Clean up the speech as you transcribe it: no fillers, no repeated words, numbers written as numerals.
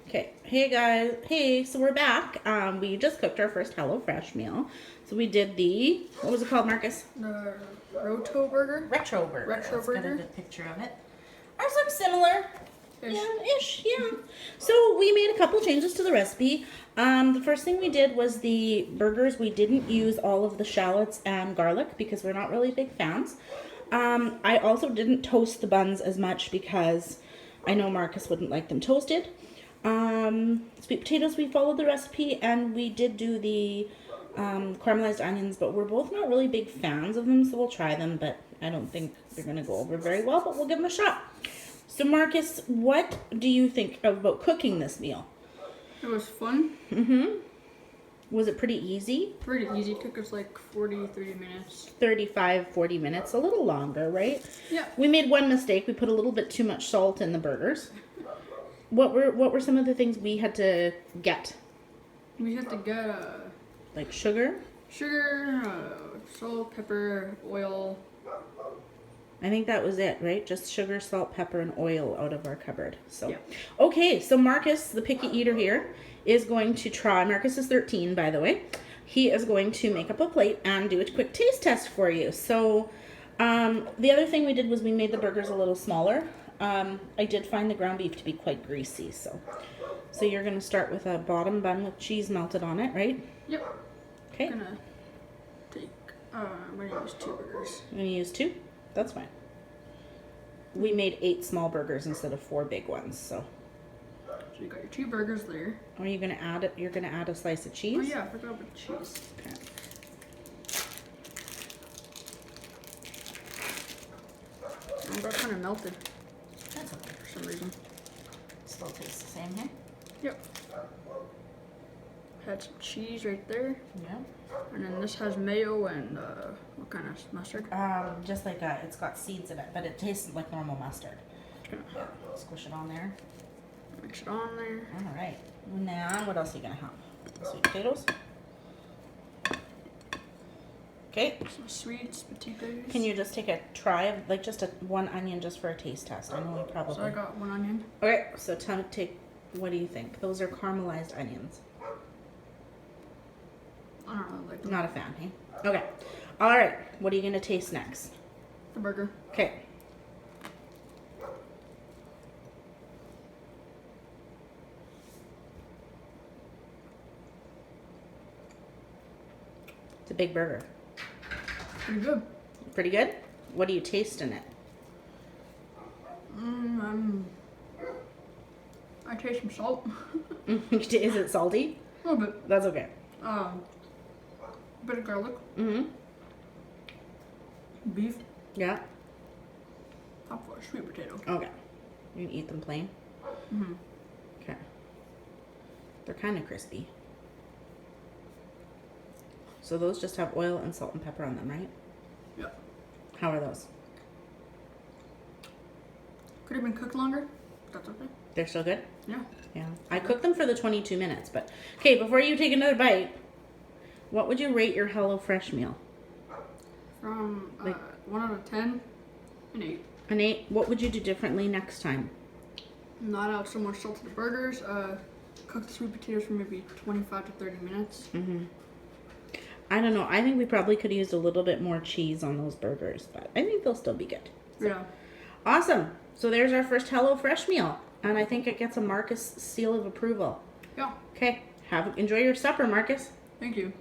Okay, hey guys, hey, so we're back. We just cooked our first HelloFresh meal. So we did the, what was it called, Marcus? The Roto Burger? Retro burger. Retro Let's get a burger? good picture of it. Ours looks similar. Ish. Yeah, ish, yeah. So we made a couple changes to the recipe. The first thing we did was the burgers. We didn't use all of the shallots and garlic because we're not really big fans. I also didn't toast the buns as much because I know Marcus wouldn't like them toasted. Sweet potatoes, we followed the recipe, and we did do the caramelized onions, but we're both not really big fans of them, so we'll try them, but I don't think they're going to go over very well, but we'll give them a shot. So Marcus, what do you think about cooking this meal? It was fun. Was it pretty easy? Pretty easy. It took us like 30 minutes. 35, 40 minutes, a little longer, right? Yeah. We made one mistake. We put a little bit too much salt in the burgers. What were some of the things we had to get? We had to get Like sugar? sugar, salt, pepper, oil. I think that was it, right? Just sugar, salt, pepper, and oil out of our cupboard. So, Yeah. Okay, so Marcus, the picky eater here, is going to try. Marcus is 13, by the way. He is going to make up a plate and do a quick taste test for you. So, the other thing we did was we made the burgers a little smaller. I did find the ground beef to be quite greasy, so you're going to start with a bottom bun with cheese melted on it, right? Yep. Okay. I'm gonna take, I'm gonna use 2 burgers. I'm going to use 2. That's fine. We made 8 small burgers instead of 4 big ones, so. So you got your 2 burgers there. Are you going to add it? You're going to add a slice of cheese? Oh yeah, I forgot about the cheese. Okay. It got kind of melted That's okay. for some reason. Still tastes the same here? Yep. Had some cheese right there. Yeah. And then this has mayo and what kind of mustard? Just like it's got seeds in it, but it tastes like normal mustard. Okay. Yeah. Squish it on there. Mix it on there. All right. Now, what else are you going to have? Sweet potatoes. Okay. Some sweets, potatoes. Can you just take a try of, like, just one onion just for a taste test? I know we probably. So I got 1 onion. Okay, so what do you think? Those are caramelized onions. I don't know, like Not a fan, hey? Okay. All right. What are you going to taste next? the burger. Okay. It's a big burger. Pretty good. Pretty good? What do you taste in it? I taste some salt. Is it salty? A little bit. That's okay. A bit of garlic. Mm-hmm. Beef. Yeah? Top for a sweet potato. Okay. You can eat them plain? Mm-hmm. Okay. They're kind of crispy. So those just have oil and salt and pepper on them, right? Yep. How are those? Could have been cooked longer. That's okay. They're still good? Yeah. Yeah. I cooked them for the 22 minutes, but... Okay, before you take another bite, what would you rate your HelloFresh meal? From 1 out of 10, an 8. An 8? What would you do differently next time? Not add so much salt to the burgers. Cook the sweet potatoes for maybe 25 to 30 minutes. Mm-hmm. I don't know. I think we probably could have used a little bit more cheese on those burgers, but I think they'll still be good. Yeah. Awesome. So there's our first HelloFresh meal, and I think it gets a Marcus seal of approval. Yeah. Okay. Enjoy your supper, Marcus. Thank you.